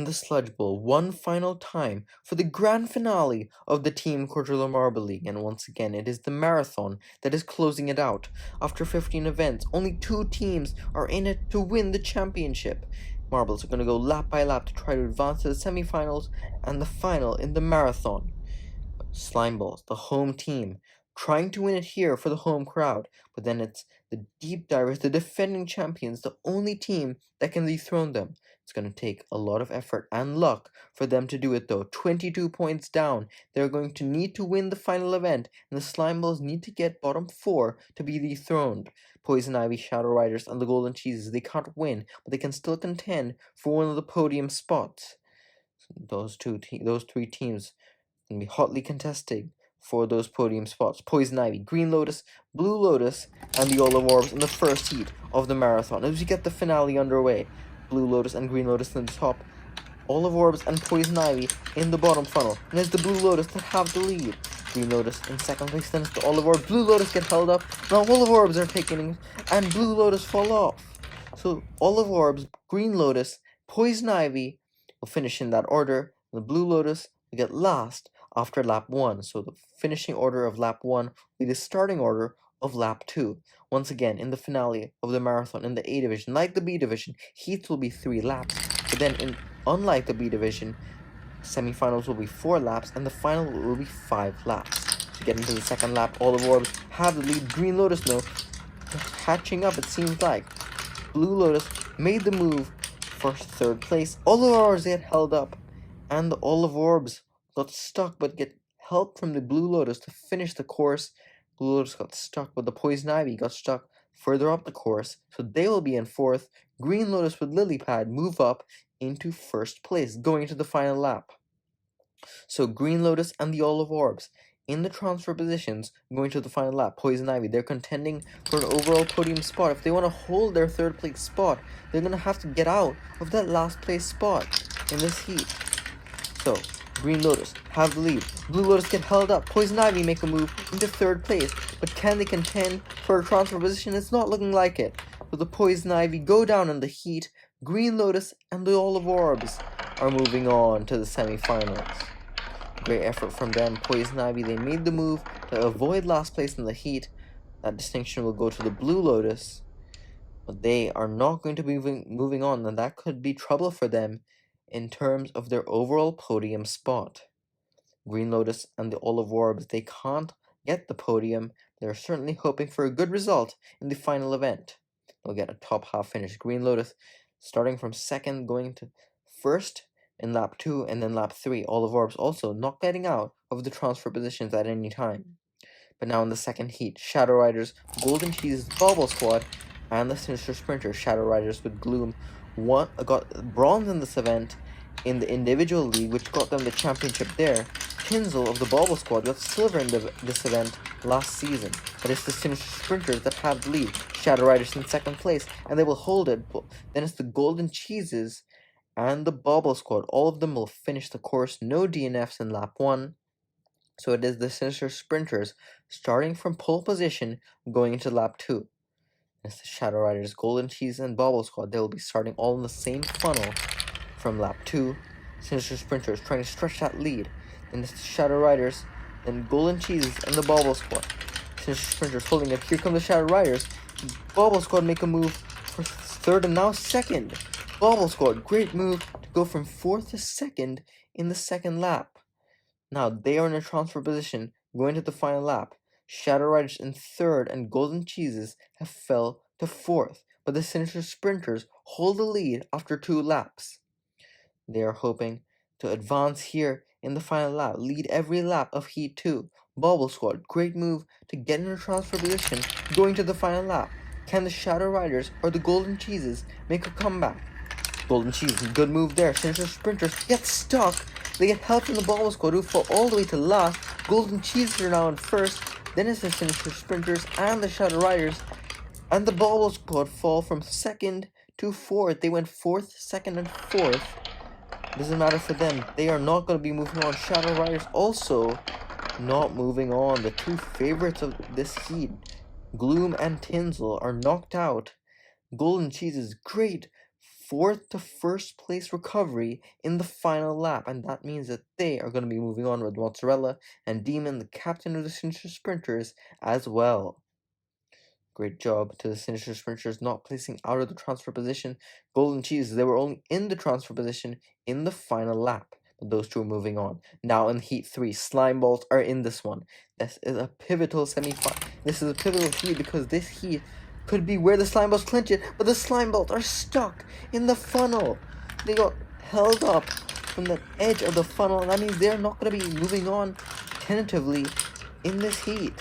the Sludge Bowl one final time for the grand finale of the Team Quadrilla Marble League, and once again it is the marathon that is closing it out. After 15 events, only 2 teams are in it to win the championship. Marbles are going to go lap by lap to try to advance to the semifinals and the final in the marathon. Slime Balls, the home team, trying to win it here for the home crowd, but then it's the Deep Divers, the defending champions, the only team that can dethrone them. It's going to take a lot of effort and luck for them to do it though. 22 points down. They're going to need to win the final event, and the Slime Balls need to get bottom 4 to be dethroned. Poison Ivy, Shadow Riders, and the Golden Cheeses, they can't win, but they can still contend for one of the podium spots. Those 3 teams can be hotly contested for those podium spots. Poison Ivy, Green Lotus, Blue Lotus, and the Olive Orbs in the first heat of the marathon. As we get the finale underway, Blue Lotus and Green Lotus in the top, Olive Orbs and Poison Ivy in the bottom funnel. And it's the Blue Lotus that have the lead. Green Lotus in second place, then it's the Olive Orbs. Blue Lotus get held up. Now Olive Orbs are taking it, and Blue Lotus fall off. So Olive Orbs, Green Lotus, Poison Ivy will finish in that order. The Blue Lotus will get last after lap 1. So the finishing order of lap 1 will be the starting order of lap 2. Once again, in the finale of the marathon in the A division, like the B division, heats will be 3 laps. But then, unlike the B division, semifinals will be 4 laps, and the final will be 5 laps. To get into the second lap, Olive Orbs have the lead. Green Lotus, no, catching up, it seems like. Blue Lotus made the move for 3rd place. Olive Orbs get held up, and the Olive Orbs got stuck, but get help from the Blue Lotus to finish the course. Blue Lotus got stuck, but the Poison Ivy got stuck further up the course, so they will be in 4th. Green Lotus with Lily Pad move up into 1st place, going to the final lap. So Green Lotus and the Olive Orbs in the transfer positions going to the final lap. Poison Ivy, they're contending for an overall podium spot. If they want to hold their 3rd place spot, they're going to have to get out of that last place spot in this heat. So Green Lotus have the lead. Blue Lotus get held up. Poison Ivy make a move into 3rd place, but can they contend for a transfer position? It's not looking like it. So the Poison Ivy go down in the heat. Green Lotus and the Olive Orbs are moving on to the semifinals. Great effort from them. Poison Ivy, they made the move to avoid last place in the heat. That distinction will go to the Blue Lotus, but they are not going to be moving on, and that could be trouble for them in terms of their overall podium spot. Green Lotus and the Olive Orbs, they can't get the podium. They're certainly hoping for a good result in the final event. They'll get a top half finish. Green Lotus starting from 2nd, going to 1st in lap 2 and then lap 3. Olive Orbs also not getting out of the transfer positions at any time. But now in the second heat, Shadow Riders, Golden Cheese, Bobble Squad, and the Sinister Sprinters. Shadow Riders with Gloom got bronze in this event in the Individual League, which got them the championship there. Tinsel of the Bobble Squad got silver in this event last season, but it's the Sinister Sprinters that have the lead. Shadow Riders in 2nd place, and they will hold it. Then it's the Golden Cheeses and the Bobble Squad. All of them will finish the course. No DNFs in lap 1. So it is the Sinister Sprinters starting from pole position going into lap 2. It's the Shadow Riders, Golden Cheese, and Bobble Squad. They will be starting all in the same funnel from lap 2. Sinister Sprinters trying to stretch that lead. Then it's the Shadow Riders, then Golden Cheeses, and the Bobble Squad. Sinister Sprinters holding it. Here come the Shadow Riders. Bobble Squad make a move for 3rd and now 2nd. Bobble Squad, great move to go from 4th to 2nd in the 2nd lap. Now they are in a transfer position going to the final lap. Shadow Riders in 3rd and Golden Cheeses have fell to 4th, but the Sinister Sprinters hold the lead after 2 laps. They are hoping to advance here in the final lap, lead every lap of Heat 2. Bobble Squad, great move to get in a transfer position going to the final lap. Can the Shadow Riders or the Golden Cheeses make a comeback? Golden Cheeses, good move there. Sinister Sprinters get stuck. They get help from the Bobble Squad who fall all the way to last. Golden Cheeses are now in 1st. Then it's the Sinister Sprinters and the Shadow Riders. And the Bobble Squad fall from 2nd to 4th. They went 4th, 2nd, and 4th. Doesn't matter for them. They are not going to be moving on. Shadow Riders also not moving on. The 2 favorites of this heat, Gloom and Tinsel, are knocked out. Golden Cheese's great fourth to first place recovery in the final lap, and that means that they are going to be moving on with Mozzarella and Demon, the captain of the Sinister Sprinters, as well. Great job to the Sinister Sprinters not placing out of the transfer position. Golden Cheese, they were only in the transfer position in the final lap. But those two are moving on. Now in Heat 3, Slime Balls are in this one. This is a pivotal semi-final. This is a pivotal heat because this heat could be where the Slime Balls clinch it, but the Slime Balls are stuck in the funnel. They got held up from the edge of the funnel, and that means they're not going to be moving on tentatively in this heat.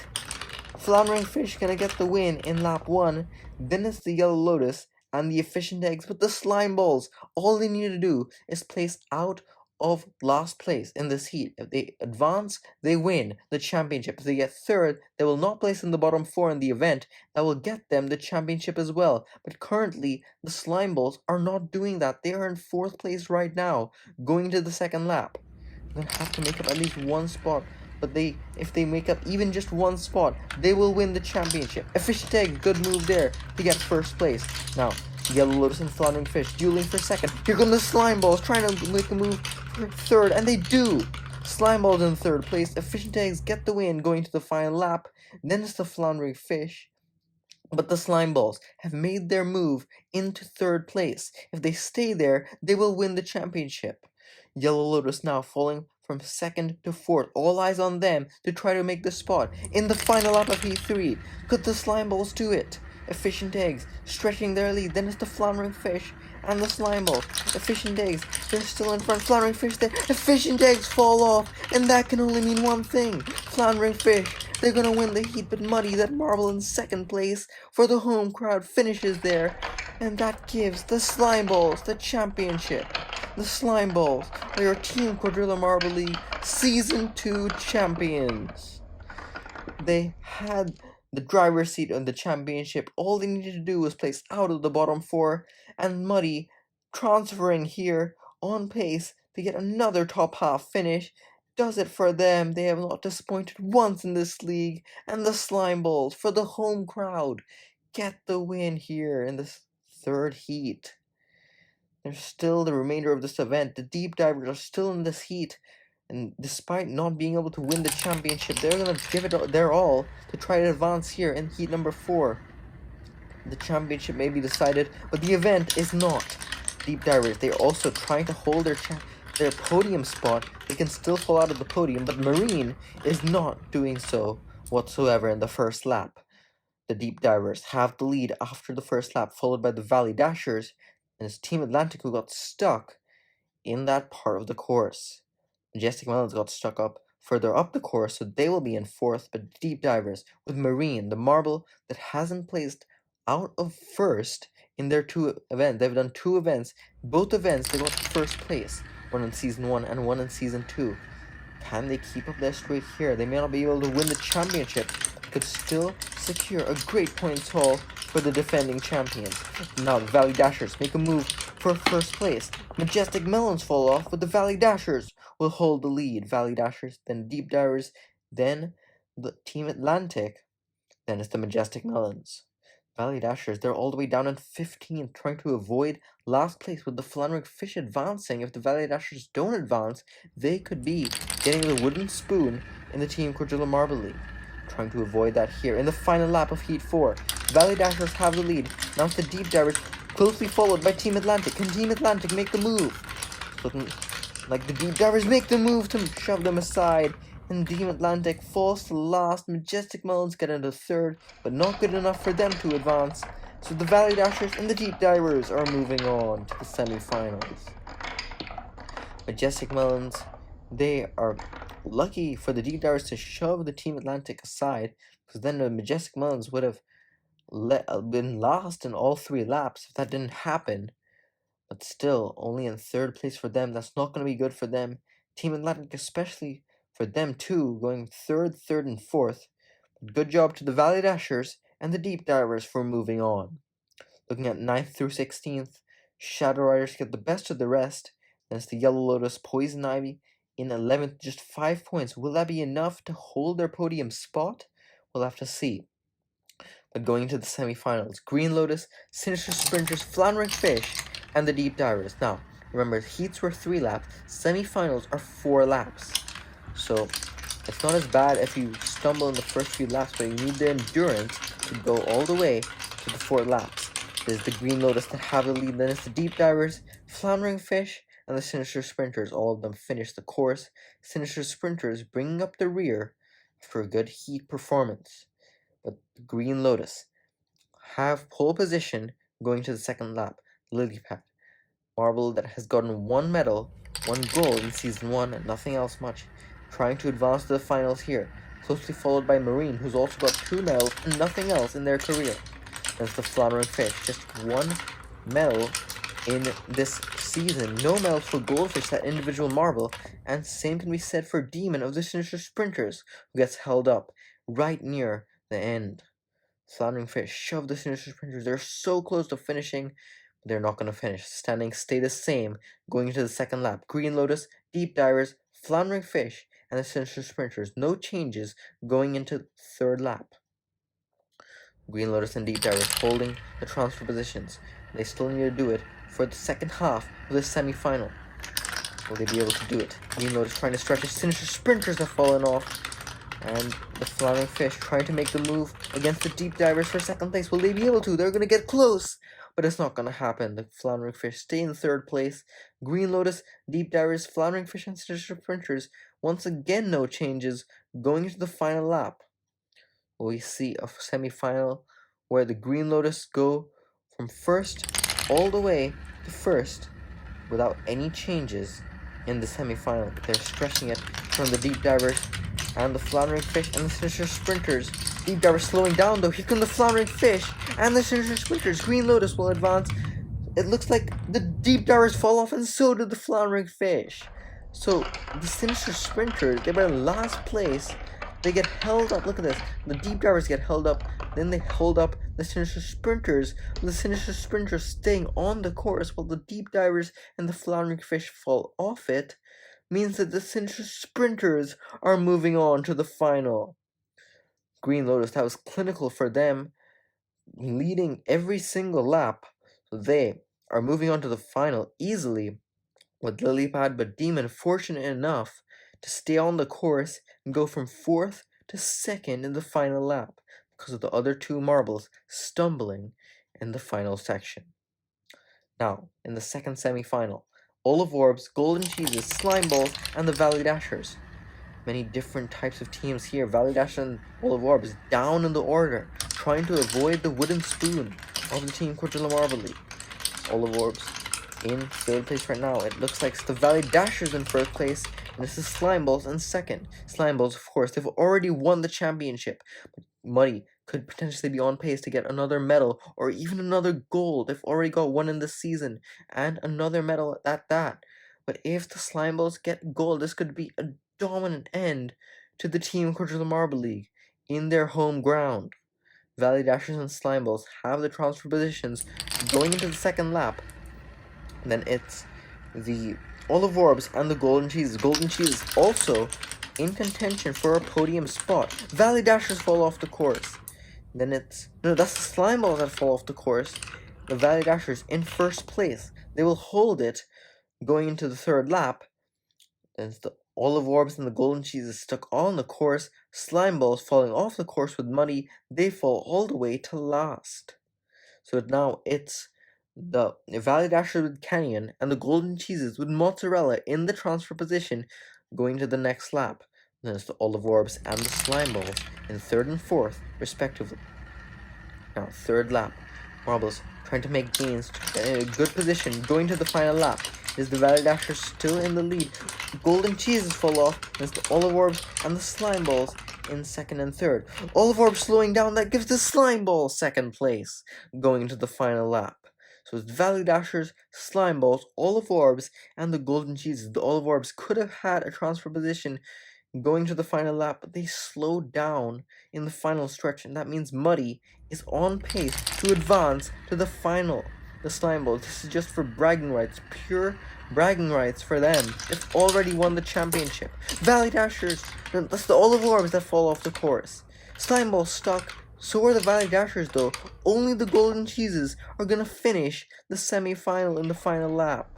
Floundering Fish gonna get the win in lap 1, then it's the Yellow Lotus and the Efficient Eggs, but the Slime Balls, all they need to do is place out of last place in this heat. If they advance, they win the championship. If they get third, they will not place in the bottom 4 in the event. That will get them the championship as well. But currently, the Slime Balls are not doing that. They are in 4th place right now, going to the second lap. They're gonna have to make up at least one spot. But if they make up even just one spot, they will win the championship. Efficient Egg, good move there to get first place. Now, Yellow Lotus and Floundering Fish dueling for second. Here come the Slime Balls trying to make a move for third, and they do. Slime Balls in third place. Efficient Eggs get the win going to the final lap. Then it's the Floundering Fish. But the Slime Balls have made their move into third place. If they stay there, they will win the championship. Yellow Lotus now falling from second to fourth. All eyes on them to try to make the spot. In the final lap of Heat 3, could the Slime Balls do it? Efficient Eggs stretching their lead. Then it's the Floundering Fish and the Slime Balls. Efficient Eggs, they're still in front. Floundering Fish there. Efficient Eggs fall off, and that can only mean one thing. Floundering Fish, they're gonna win the heat, but Muddy, that marble in second place for the home crowd, finishes there, and that gives the Slime Balls the championship. The Slime Balls are your Team Quadrilla Marble League Season 2 champions. They had the driver's seat on the championship. All they needed to do was place out of the bottom 4, and Muddy transferring here on pace to get another top half finish does it for them. They have not disappointed once in this league, and the Slime Balls for the home crowd get the win here in this third heat. There's still the remainder of this event. The Deep Divers are still in this heat, and despite not being able to win the championship, they're going to give it their all to try to advance here in heat number 4. The championship may be decided, but the event is not. Deep Divers, they're also trying to hold their podium spot. They can still fall out of the podium, but Marine is not doing so whatsoever in the first lap. The Deep Divers have the lead after the first lap, followed by the Valley Dashers, and it's Team Atlantic who got stuck in that part of the course. Majestic Melons got stuck up further up the course, so they will be in 4th, but Deep Divers with Marine, the marble that hasn't placed out of first in their 2 events. They've done 2 events. Both events they got first place, one in Season 1 and one in Season 2. Can they keep up their streak here? They may not be able to win the championship, but could still secure a great points haul for the defending champions. Now the Valley Dashers make a move for first place. Majestic Melons fall off, but the Valley Dashers will hold the lead. Valley Dashers, then Deep Divers, then the Team Atlantic, then it's the Majestic Melons. Valley Dashers, they're all the way down in 15th, trying to avoid last place with the Floundering Fish advancing. If the Valley Dashers don't advance, they could be getting the wooden spoon in the Team Quadrilla Marble League. Trying to avoid that here in the final lap of Heat 4. Valley Dashers have the lead. Now it's the Deep Divers, closely followed by Team Atlantic. Can Team Atlantic make the move? Looking like the Deep Divers make the move to shove them aside, and Team Atlantic falls to last. Majestic Melons get into 3rd, but not good enough for them to advance. So the Valley Dashers and the Deep Divers are moving on to the semi-finals. Majestic Melons, they are lucky for the Deep Divers to shove the Team Atlantic aside, because then the Majestic Melons would have been last in all 3 laps if that didn't happen. But still, only in 3rd place for them. That's not going to be good for them. Team Atlantic, especially for them too, going 3rd, and 4th. But good job to the Valley Dashers and the Deep Divers for moving on. Looking at 9th through 16th, Shadow Riders get the best of the rest. Then it's the Yellow Lotus, Poison Ivy in 11th, just 5 points. Will that be enough to hold their podium spot? We'll have to see. But going into the semifinals, Green Lotus, Sinister Sprinters, Floundering Fish, and the deep divers. Now, remember, heats were 3 laps, semifinals are 4 laps. So, it's not as bad if you stumble in the first few laps, but you need the endurance to go all the way to the 4 laps. There's the Green Lotus that have the lead, then it's the deep divers, Floundering Fish, and the Sinister Sprinters. All of them finish the course. Sinister Sprinters bringing up the rear for a good heat performance. But the Green Lotus have pole position going to the second lap. Lily Pad, marble that has gotten 1 medal, 1 gold in Season 1, and nothing else much, trying to advance to the finals here, closely followed by Marine, who's also got 2 medals and nothing else in their career. That's the Floundering Fish, just 1 medal in this season. No medals for Goldfish, that individual marble, and same can be said for Demon of the Sinister Sprinters, who gets held up right near the end. Floundering Fish shove the Sinister Sprinters. They're so close to finishing, but they're not going to finish. Standings stay the same going into the second lap. Green Lotus, Deep Divers, Floundering Fish, and the Sinister Sprinters. No changes going into third lap. Green Lotus and Deep Divers holding the transfer positions. They still need to do it for the second half of the semi-final. Will they be able to do it? Green Lotus trying to stretch. The Sinister Sprinters have fallen off. And the Floundering Fish trying to make the move against the Deep Divers for second place. Will they be able to? They're going to get close. But it's not going to happen. The Floundering Fish stay in third place. Green Lotus, Deep Divers, Floundering Fish, and Sinister Sprinters. Once again, no changes going into the final lap. We see a semi-final where the Green Lotus go from first all the way to first without any changes in the semi-final. They're stretching it from the Deep Divers and the Floundering Fish and the Sinister Sprinters. Deep Divers slowing down though. Here come the Floundering Fish and the Sinister Sprinters. Green Lotus will advance. It looks like the Deep Divers fall off, and so did the Floundering Fish. So the Sinister Sprinters, they were in last place. They get held up. Look at this. The Deep Divers get held up. Then they hold up the Sinister Sprinters. The Sinister Sprinters staying on the course while the Deep Divers and the Floundering Fish fall off it means that the Sinister Sprinters are moving on to the final. Green Lotus, that was clinical for them, leading every single lap. So they are moving on to the final easily with Lilypad, but Demon fortunate enough to stay on the course and go from 4th to 2nd in the final lap because of the other 2 marbles stumbling in the final section. Now, in the second semi-final, Olive Orbs, Golden Cheeses, Slime Balls, and the Valley Dashers. Many different types of teams here. Valley Dashers and Olive Orbs down in the order, trying to avoid the wooden spoon of the Team Quadrilla Marble League. Olive Orbs in third place right now. It looks like it's the Valley Dashers in first place, and this is Slime Balls in second. Slime Balls, of course, they've already won the championship, but Muddy could potentially be on pace to get another medal or even another gold. They've already got 1 in this season and another medal at that. But if the Slime Balls get gold, this could be a dominant end to the Team Quadrilla Marble League in their home ground. Valley Dashers and Slime Balls have the transfer positions going into the second lap. And then it's the Olive Orbs and the Golden Cheeses. Golden Cheeses also in contention for a podium spot. Valley Dashers fall off the course. Then it's... No, that's the Slime Balls that fall off the course. The Valley Dashers in first place. They will hold it going into the third lap. Then it's the Olive Orbs and the Golden Cheeses stuck on the course. Slime Balls falling off the course with Muddy. They fall all the way to last. So now it's the Valley Dashers with Canyon and the Golden Cheeses with Mozzarella in the transfer position going to the next lap. Then it's the Olive Orbs and the Slime Balls in third and fourth, respectively. Now, third lap. Marbles trying to make gains in a good position going to the final lap. Is the Valley Dashers still in the lead? Golden Cheeses fall off. It's the Olive Orbs and the Slime Balls in second and third. Olive Orbs slowing down. That gives the Slime Balls second place going into the final lap. So it's Valley Dashers, Slime Balls, Olive Orbs, and the Golden Cheeses. The Olive Orbs could have had a transfer position going to the final lap, but they slowed down in the final stretch, and that means Muddy is on pace to advance to the final. The Slime Balls, this is just for bragging rights, pure bragging rights for them. They've already won the championship. Valley Dashers, that's the Olive Orbs that fall off the course. Slime Balls stuck, So are the Valley Dashers though. Only the Golden Cheeses are gonna finish the semi-final in the final lap.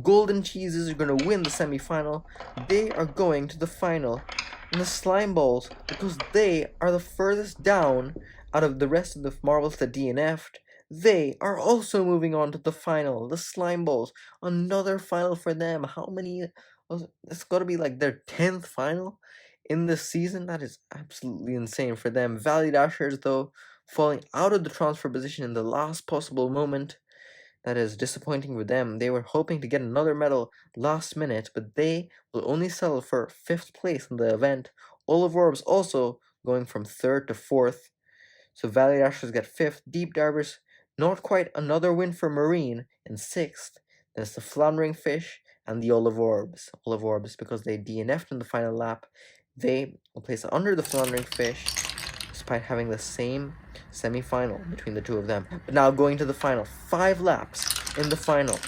Golden Cheeses are gonna win the semi-final. They are going to the final. And the Slime Balls, because they are the furthest down out of the rest of the marbles that DNF'd, they are also moving on to the final. The Slime Balls, another final for them. How many? It's gotta be like their 10th final in this season. That is absolutely insane for them. Valley Dashers, though, falling out of the transfer position in the last possible moment. That is disappointing for them. They were hoping to get another medal last minute, but they will only settle for 5th place in the event. Olive Orbs also going from 3rd to 4th. So Valley Dashers get 5th. Deep Divers, not quite another win for Marine in 6th. Then it's the Floundering Fish and the Olive Orbs. Olive Orbs, because they DNF'd in the final lap, they will place under the Floundering Fish, despite having the same semi-final between the two of them. But now going to the final, 5 laps in the final.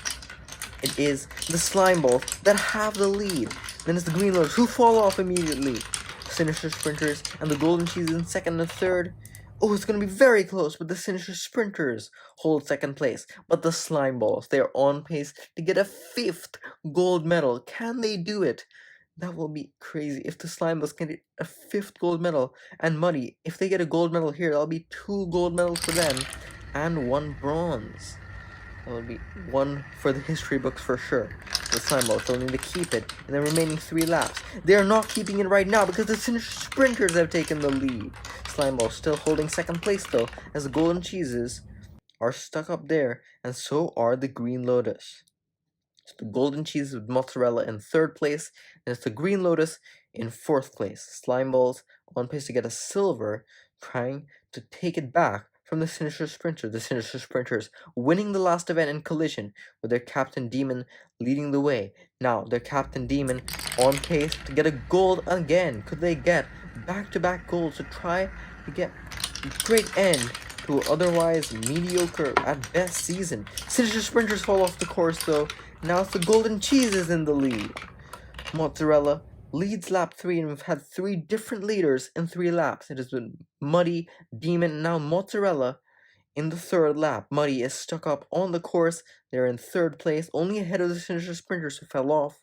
It is the Slime Balls that have the lead. Then it's the Green Lotus who fall off immediately. Sinister Sprinters and the Golden Cheese in 2nd and 3rd. Oh, it's going to be very close, but the Sinister Sprinters hold 2nd place. But the Slime Balls, they are on pace to get a 5th gold medal. Can they do it? That will be crazy if the Slime Balls can get a 5th gold medal. And Muddy, if they get a gold medal here, that'll be 2 gold medals for them and 1 bronze. That would be 1 for the history books for sure. The Slime Balls will need to keep it in the remaining 3 laps. They are not keeping it right now because the Sinister Sprinters have taken the lead. Slime Balls still holding 2nd place though, as the Golden Cheeses are stuck up there, and so are the Green Lotus. So the Golden Cheese with Mozzarella in 3rd place, and it's the Green Lotus in 4th place. Slime Balls on pace to get a silver, trying to take it back from the Sinister Sprinters. The Sinister Sprinters winning the last event in collision, with their Captain Demon leading the way. Now, their Captain Demon on pace to get a gold again. Could they get back-to-back golds to try to get a great end to an otherwise mediocre at best season? Sinister Sprinters fall off the course though. Now it's the Golden Cheeses in the lead. Mozzarella leads lap 3, and we've had 3 different leaders in 3 laps. It has been Muddy, Demon, and now Mozzarella in the 3rd lap. Muddy is stuck up on the course. They're in 3rd place, only ahead of the Sinister Sprinters who fell off.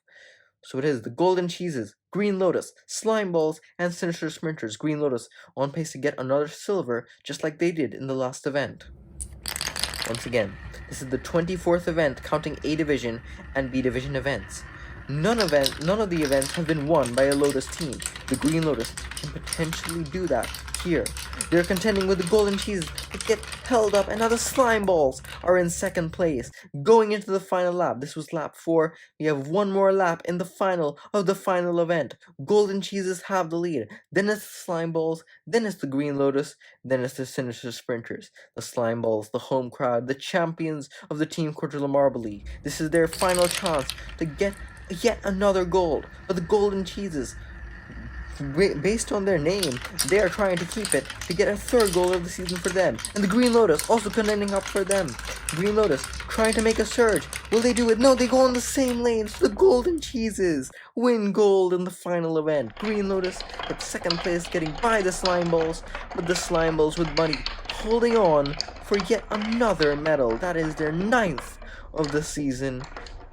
So it is the Golden Cheeses, Green Lotus, Slime Balls, and Sinister Sprinters. Green Lotus on pace to get another silver, just like they did in the last event. Once again, this is the 24th event, counting A Division and B Division events. None of the events have been won by a Lotus team. The Green Lotus can potentially do that here. They're contending with the Golden Cheeses, but get held up, and now the Slime Balls are in 2nd place, going into the final lap. This was lap 4. We have 1 more lap in the final of the final event. Golden Cheeses have the lead. Then it's the Slime Balls, then it's the Green Lotus, then it's the Sinister Sprinters. The Slime Balls, the home crowd, the champions of the Team Quadrilla Marble League. This is their final chance to get yet another gold. But the Golden Cheeses, based on their name, they are trying to keep it to get a 3rd gold of the season for them. And the Green Lotus also contending up for them. Green Lotus trying to make a surge. Will they do it? No, they go on the same lane. So the Golden Cheeses win gold in the final event. Green Lotus at 2nd place, getting by the Slime Balls, but the Slime Balls with Muddy holding on for yet another medal. That is their 9th of the season.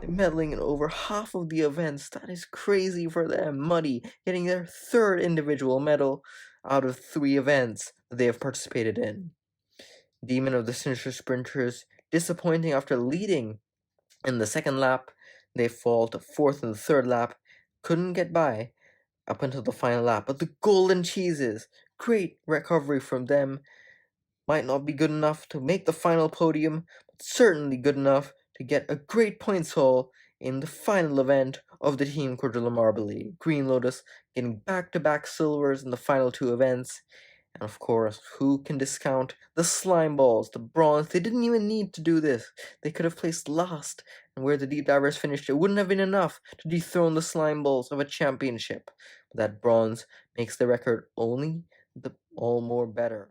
Medaling in over half of the events. That is crazy for them. Muddy getting their 3rd individual medal out of 3 events that they have participated in. Demon of the Sinister Sprinters disappointing after leading in the 2nd lap. They fall to 4th in the 3rd lap. Couldn't get by up until the final lap. But the Golden Cheeses, great recovery from them. Might not be good enough to make the final podium, but certainly good enough to get a great points haul in the final event of the Team Quadrilla Marble League. Green Lotus getting back-to-back silvers in the final 2 events. And of course, who can discount the Slime Balls, the bronze? They didn't even need to do this. They could have placed last, and where the Deep Divers finished, it wouldn't have been enough to dethrone the Slime Balls of a championship. But that bronze makes the record only all more better.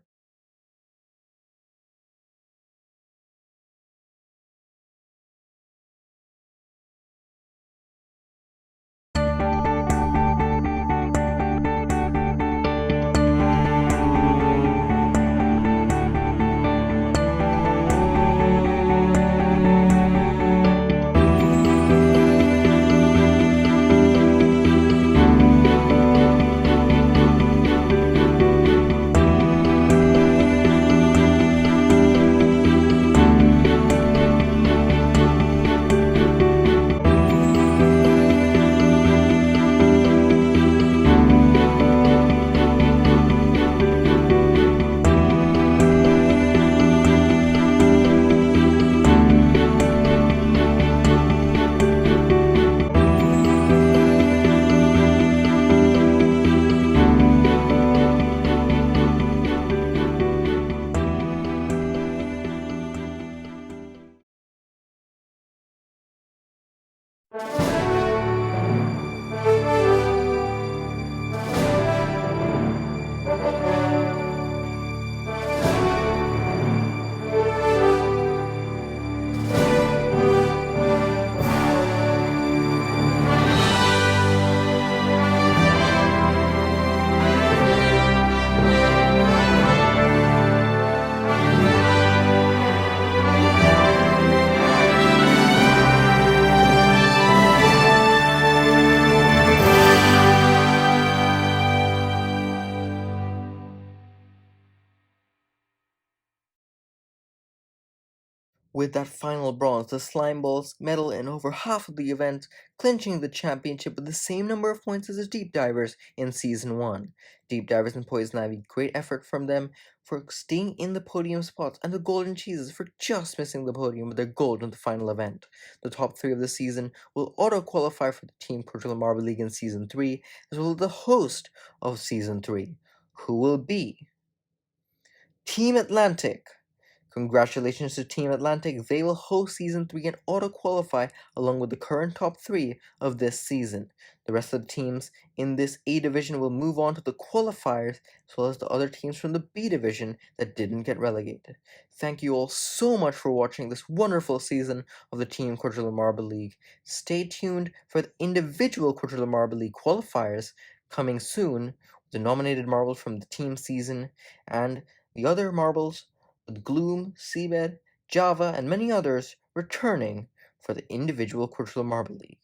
With that final bronze, the Slime Balls medal in over half of the event, clinching the championship with the same number of points as the Deep Divers in Season 1. Deep Divers and Poison Ivy, great effort from them for staying in the podium spots, and the Golden Cheeses for just missing the podium with their gold in the final event. The top 3 of the season will auto-qualify for the Team Quadrilla Marble League in Season 3, as well as the host of Season 3, who will be Team Atlantic. Congratulations to Team Atlantic, they will host Season 3 and auto-qualify along with the current top 3 of this season. The rest of the teams in this A division will move on to the qualifiers, as well as the other teams from the B division that didn't get relegated. Thank you all so much for watching this wonderful season of the Team Quadrilla Marble League. Stay tuned for the Individual Quadrilla Marble League qualifiers coming soon, with the nominated marbles from the team season, and the other marbles with Gloom, Seabed, Java, and many others returning for the Individual Quadrilla Marble League.